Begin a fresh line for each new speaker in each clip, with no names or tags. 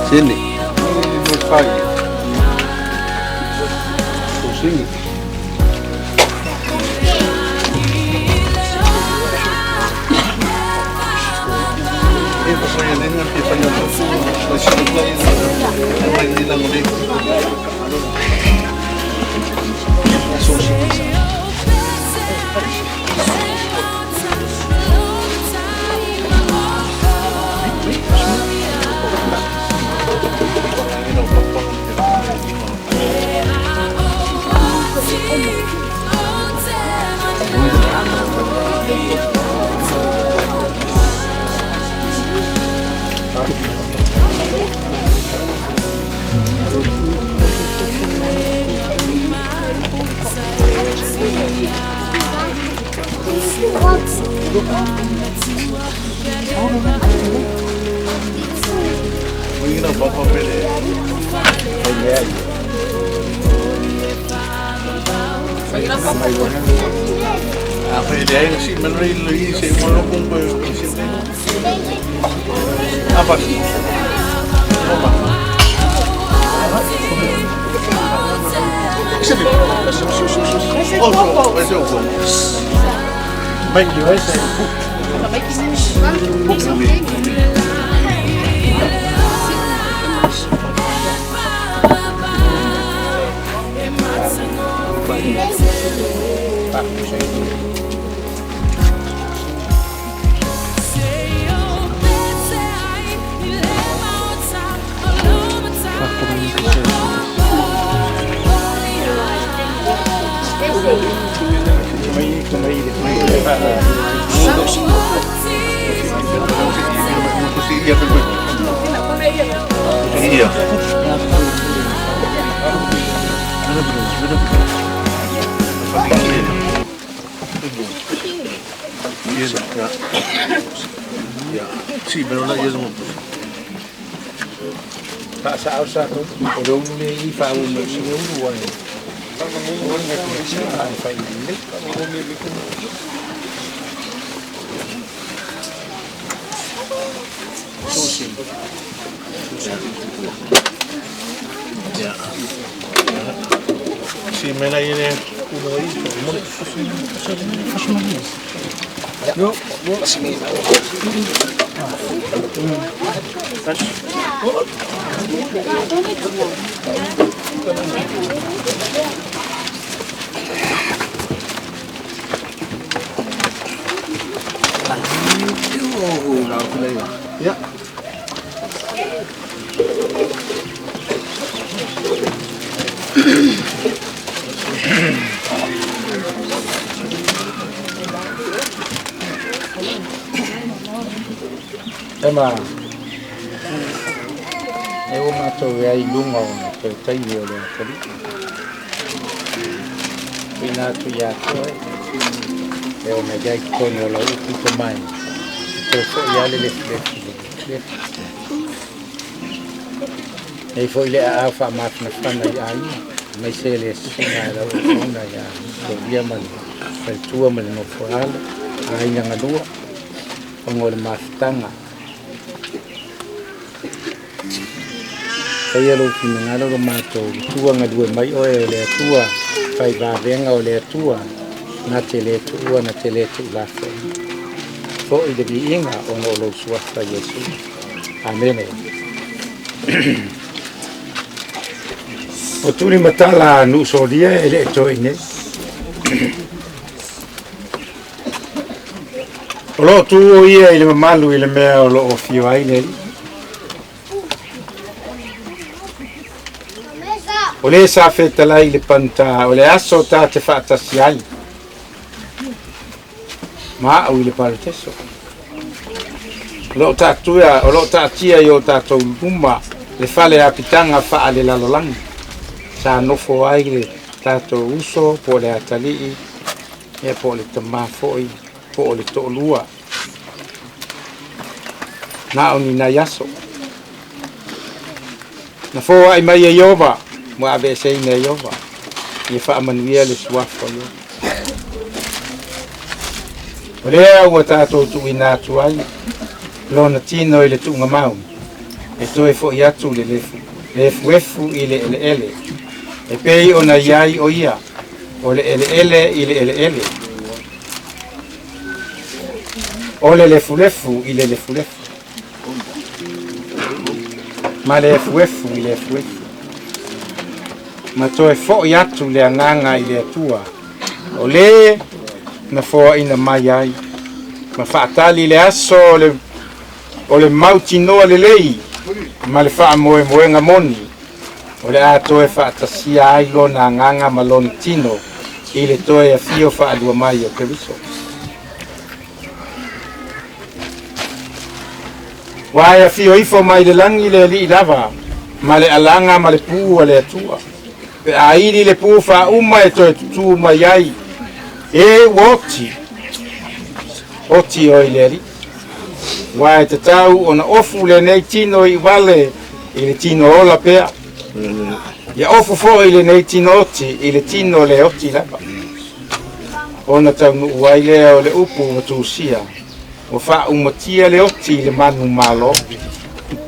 Sini. Ini pagi. Sini. Ini pasangnya dengan tipanya tuh. Masih lagi hilang udah. Apa dia yang sih menerima sih mau kumpul apa sih? Apa? Baik juga sih. Iya. Ya, sí, pero no es mucho. Pasa a usar pero un y fa un Uruguay. Ya. Si me la viene uno ahí, no, así mismo. Ya. Mà nếu mà tôi gây đúng ngon tôi thấy nhiều rồi cái vì na tôi già thôi nếu mà gây tôi nhiều lỗi thì tôi mày tôi phải già lên lên này phải lẽ alpha mặt nó phân này ai mấy xe lên sinh ra đâu không này à tôi giờ mình phải chua mình một phần ai nhận là đúng không ngồi mà tăng à saya lu pinangalo romato tua ngadue mai oe le tua fai va venga o le tua na tele tu la fe fo i de inga o no lo sua fa Yesu amen o Tulimatala Nuusolia ele toine o lo tu o ia ile malu ile mea o lo o fio ai nei o le sa feta lai le panta o le aso ta te fata siai ma o le parteso lo ta tua o lo ta tia yo ta to luma le fale a pitanga fa ale lalolangi sa nofo ai le tato uso po le atali e po le tamafoi po le tolua na oni na yaso na fo ai mai Yehova mo ave sei ne Yehova e fa manuia le suafa yo olea o tato tu ina tu ai lona tino ile tu ngamau e toi fo iatu le lefu ile ele e pei ona iai o ia o le ele ile o le lefu ile lefu ma le lefu ile lefu ma toi fo iatu le anganga ile tua o le na fo ina mai ai ma faatali le aso o le mauti noa le lei ma le faa moenga moni o le atoe faatasia ai lona agaga ma lona tino i le toe afio faalua mai o Keriso wae afio ifo mai le lagi le alii lava ma le alaga ma le pū a le atua pe aili le pū faauma e toe tutū mai ai e oti o i le alii wae te tau ona ofu le nei tino i wale i le tino ola pea ia ofu fo i le nei tino oti i le tino le oti lapa ona tau nuu wai lea o le upu o tūsia o wha umatia le oti i le manu malo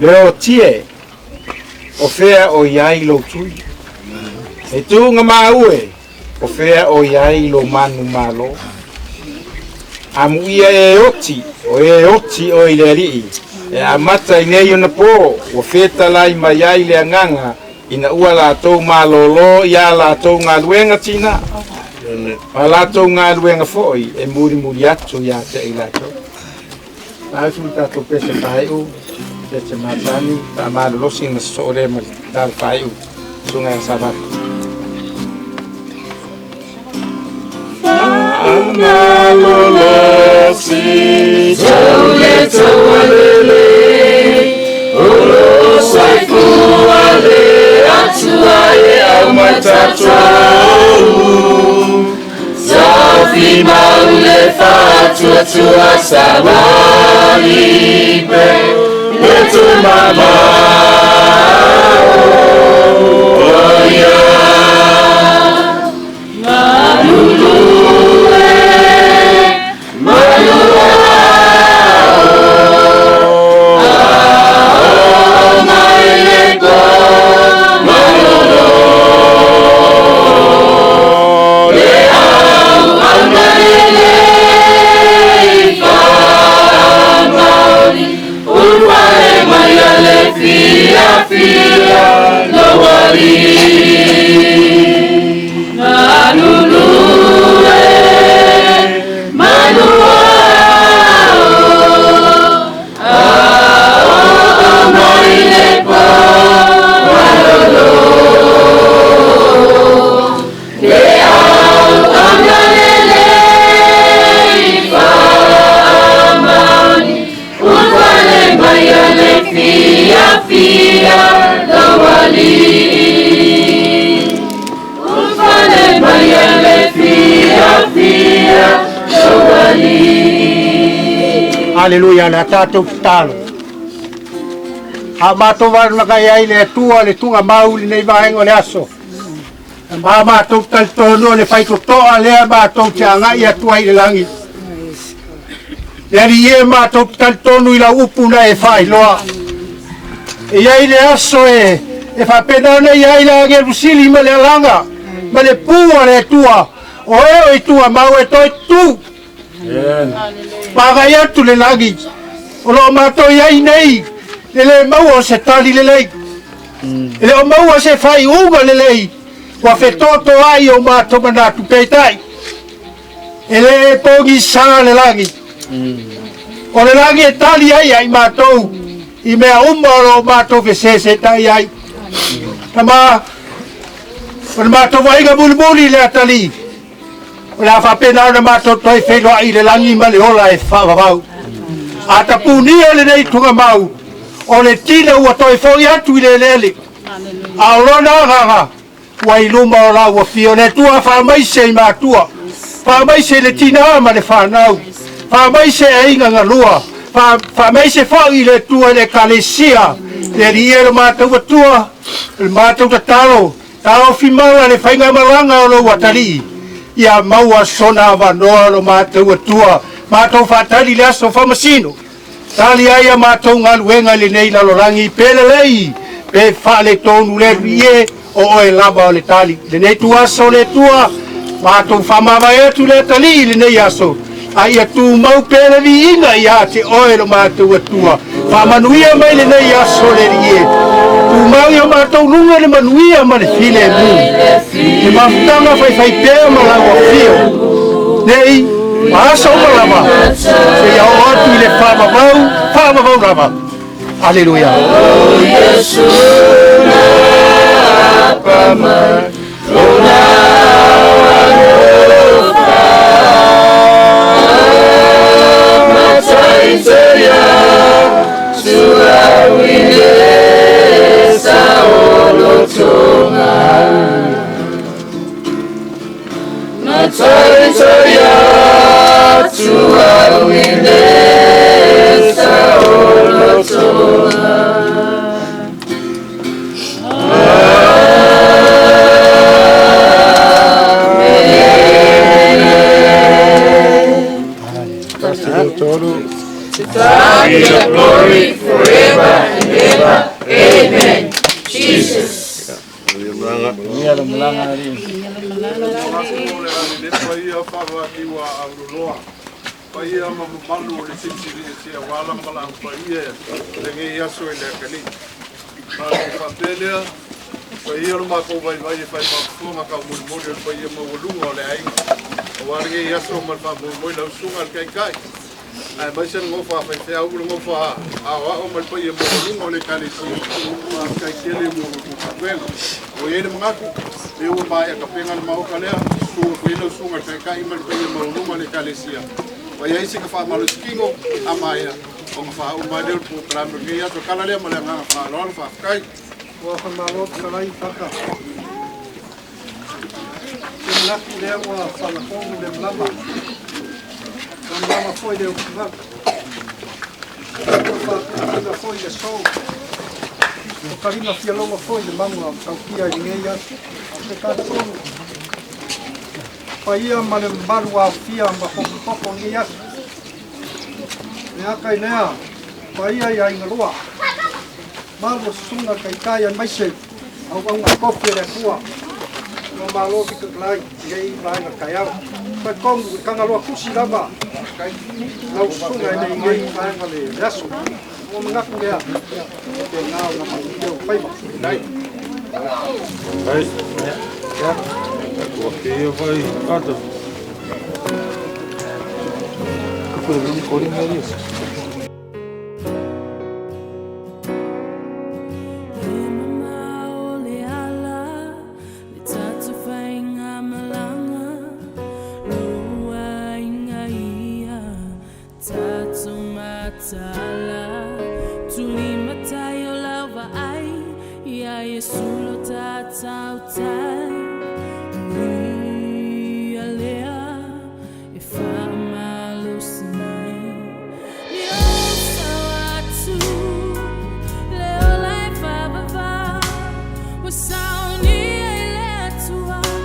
le otie o fea o iai lo tui e tūnga maue o fea o iai lo manu malo amuia e oti o ile alii e amata i nei ona po o feta lai mai ai le anganga ina ua lātou malolo ia lātou ngā luenga tina a lātou ngā luenga foi e muri atu ia te i lātou nāsu tātou pese whaiu pese mātani tā mālolosi na sore ma tāl whaiu sunga e sabatu Malolosi Tauletaualele Olo saifuale Atuae au matatou Safi maule fatuatua sabaribe Letu mama Oya
Haleluya na tātou talo. Ha mātou wāna kai ai le tunga mauli nei vahengo le aso. Ha mātou talitono le whaitotoa lea mātou te angai atua i le langi. Leri e mātou talitono i la upu na e whai loa. E iai le aso e whapena i ai la Gerusili ma le alanga. Ma le pua le tua. O eo i tua mau e toi tu. Pagai atu le lagi o lo mato iai nei le maua se tali le lei le o maua se fai unga le lei wa fetoto ai o mato manatu peitai le pogi sa le lagi o le lagi e tali ai mato i mea lo mato ke se tai ai tama o le mato waiga bulbuli le atali la fa pena na mato toi felo ai le langi ma le ola e fa vau ata punia le nei tunga mau O le tina ua toi fōi atu I le lele. Aolona gaga. Wai luma o la ua fio. Le tua whamaise I mātua. Whamaise le tina ma le whanau. Whamaise e inga ngalua. Whamaise whai le tua le kalesia. Le ria le mātou atua. Le mātou tataro. Tao whimara le whainga maranga o lo watari. Ia maua sona wanoa lo mātou atua. Mātou whatari le aso whamasino. Tali aia mātou ngaluenga le nei lalorangi pele lei. Pe whale tonu le rie o oe lava o le tali. Le nei tu aso le tua. Mātou whamawa etu le tali le nei aso. Aia tu mau pele vi inga ia te oe lo mātou atua. Whamanuia mai le nei aso le rie. Tu mau ia mātou nunga le manuia ma le file mu. Le mafutanga whai pēa ma lawa fio. Nei, aso ma lava. Se ia o atu I le whamavau lava. Aleluia.
O Yesu na pamai, ona wanofa. Matai teia, sua wine sa olotonga. Matai teia, sua wine sa olotonga. God be the glory forever and ever. Amen. Jesus.
Ai mai se ngo fa fa au ngo fa a o mai pa ye mo ngo le kali si ka kele mo wen o ye mo ngaku e o ba ya ka penga mo ka le su ko ino su nga ka i mai pa ye mo ngo le kali si wa ye se ka fa ma lo skingo a mai o fa o ba le po pra mo ye ya to kala le mo le nga fa lo fa kai
Ua whanaro karai whaka. Te mlaku lea ua whalakongu le mlama. Ka mlama foi le ukimaku. Ua whakina foi le sou. O karina whialonga foi le mangua taukia I ngei atu. A te kātonu. Paia ma le mbaru a whia ma hoko ngei atu. Nea kai nea. Paia I aingaroa. Malo sunga kai kaya maise au kofi le kua no malo ki kai ngai vai na kaya pa kong kanga lo kusi lava kai lau sunga nei ngai vai na le yaso mo mga kuya ke ngao na mo pai ma dai
ai ya o que eu vai ato que foi um corinho isso
Tulimatala Nuusolia Aulalo.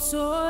so